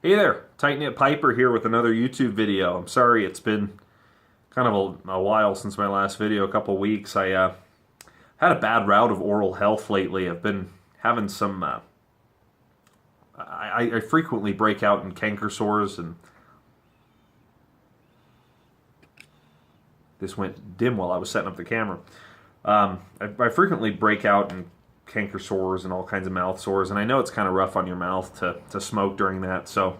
Hey there, Tight Knit Piper here with another YouTube video. I'm sorry it's been kind of a while since my last video, a couple weeks. I had a bad rout of oral health lately. I've been having some, I frequently break out in canker sores, and this went dim while I was setting up the camera. I frequently break out in canker sores and all kinds of mouth sores, and I know it's kind of rough on your mouth to smoke during that, so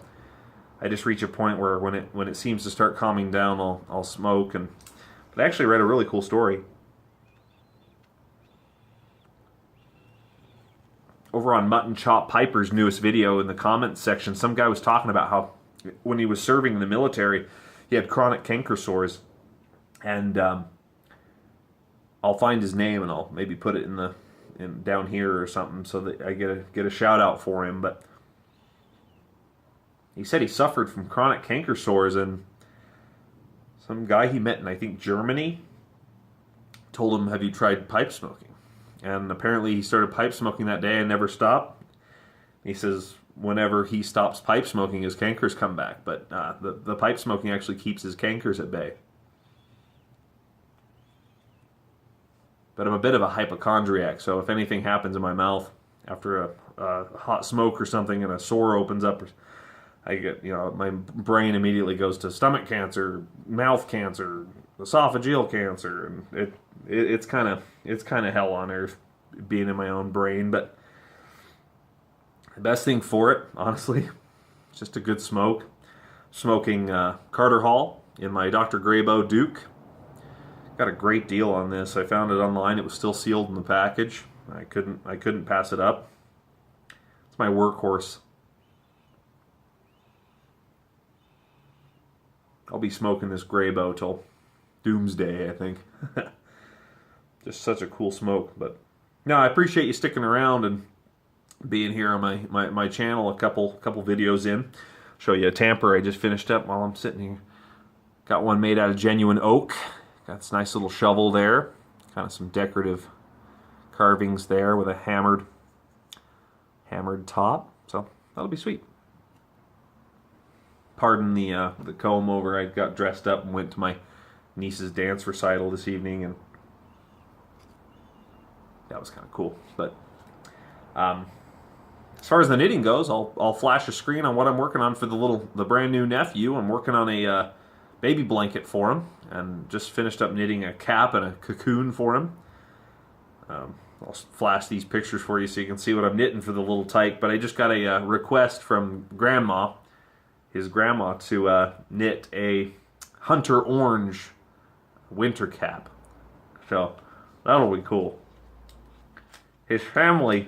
I just reach a point where when it seems to start calming down, I'll smoke. But I actually read a really cool story over on Mutton Chop Piper's newest video. In the comments section, some guy was talking about how when he was serving in the military, he had chronic canker sores, and I'll find his name and I'll maybe put it in down here or something so that I get a shout out for him. But he said he suffered from chronic canker sores, and some guy he met in, I think, Germany told him, "Have you tried pipe smoking?" And apparently he started pipe smoking that day and never stopped. He says whenever he stops pipe smoking, his cankers come back, but the pipe smoking actually keeps his cankers at bay. But I'm a bit of a hypochondriac, so if anything happens in my mouth after a hot smoke or something and a sore opens up, I get, my brain immediately goes to stomach cancer, mouth cancer, esophageal cancer, and it's kind of hell on earth being in my own brain. But the best thing for it, honestly, is just a good smoke. Smoking Carter Hall in my Dr. Graybo Duke. Got a great deal on this. I found it online. It was still sealed in the package. I couldn't pass it up. It's my workhorse. I'll be smoking this Graybo till doomsday, I think. Just such a cool smoke. But no, I appreciate you sticking around and being here on my channel. A couple videos in. Show you a tamper I just finished up while I'm sitting here. Got one made out of genuine oak. Got this nice little shovel there. Kind of some decorative carvings there with a hammered top. So that'll be sweet. Pardon the comb over. I got dressed up and went to my niece's dance recital this evening, and that was kind of cool. But as far as the knitting goes, I'll flash a screen on what I'm working on for the brand new nephew. I'm working on a baby blanket for him, and just finished up knitting a cap and a cocoon for him. I'll flash these pictures for you so you can see what I'm knitting for the little tyke. But I just got a request from his grandma, to knit a hunter orange winter cap. So that'll be cool. His family's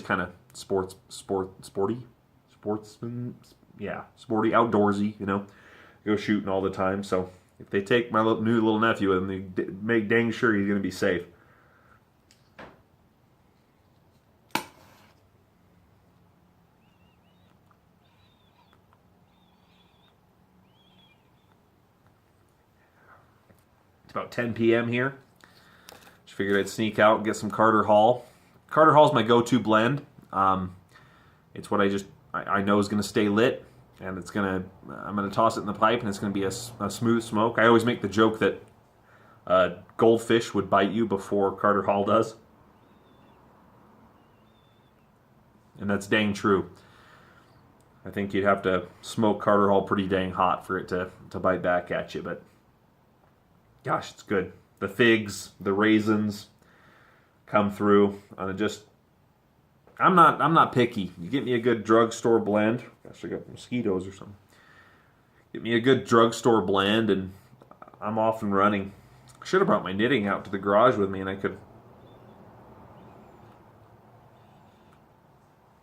kind of sporty, outdoorsy, go shooting all the time. So if they take my new little nephew with them, they make dang sure he's going to be safe. It's about 10 p.m. here. Just figured I'd sneak out and get some Carter Hall. Carter Hall's my go-to blend. It's what I know is going to stay lit, and I'm gonna toss it in the pipe, and it's gonna be a smooth smoke. I always make the joke that goldfish would bite you before Carter Hall does, and that's dang true. I think you'd have to smoke Carter Hall pretty dang hot for it to bite back at you, but gosh, it's good. The figs, the raisins come through, and I'm not picky. You get me a good drugstore blend. Gosh, I got mosquitoes or something. Get me a good drugstore blend, and I'm off and running. I should have brought my knitting out to the garage with me, and I could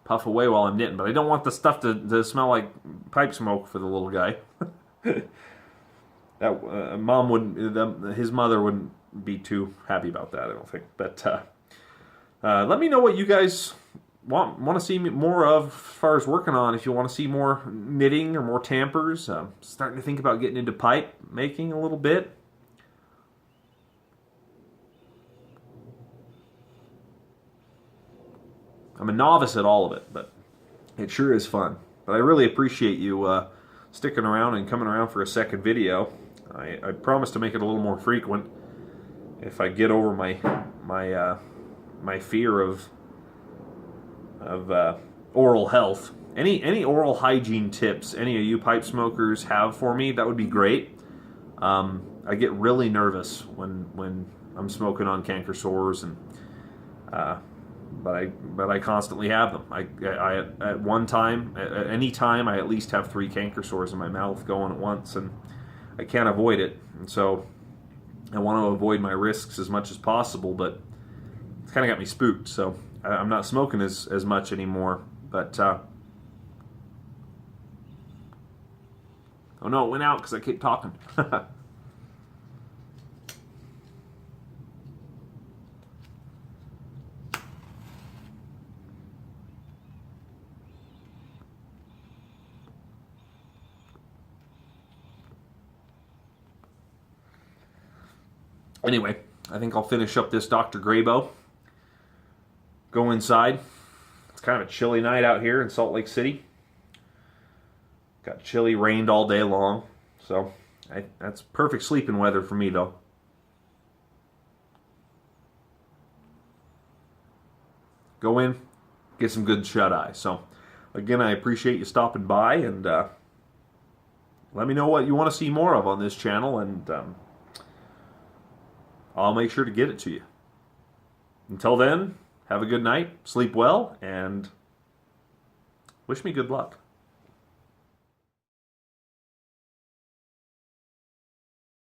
puff away while I'm knitting. But I don't want the stuff to smell like pipe smoke for the little guy. That his mother wouldn't be too happy about that, I don't think. But let me know what you guys want to see more of as far as working on. If you want to see more knitting or more tampers, starting to think about getting into pipe making a little bit. I'm a novice at all of it, but it sure is fun. But I really appreciate you sticking around and coming around for a second video. I promise to make it a little more frequent if I get over my fear of oral health. Any oral hygiene tips any of you pipe smokers have for me, that would be great. I get really nervous when I'm smoking on canker sores, and but I constantly have them. I at one time, at any time, I at least have 3 canker sores in my mouth going at once, and I can't avoid it. And so I want to avoid my risks as much as possible, but it's kind of got me spooked. So I'm not smoking as much anymore. But oh no, it went out because I keep talking. Anyway, I think I'll finish up this Dr. Graybo. Go inside. It's kind of a chilly night out here in Salt Lake City. Got chilly, rained all day long. So that's perfect sleeping weather for me, though. Go in, get some good shut-eye. So, again, I appreciate you stopping by, and let me know what you want to see more of on this channel, and I'll make sure to get it to you. Until then, have a good night, sleep well, and wish me good luck.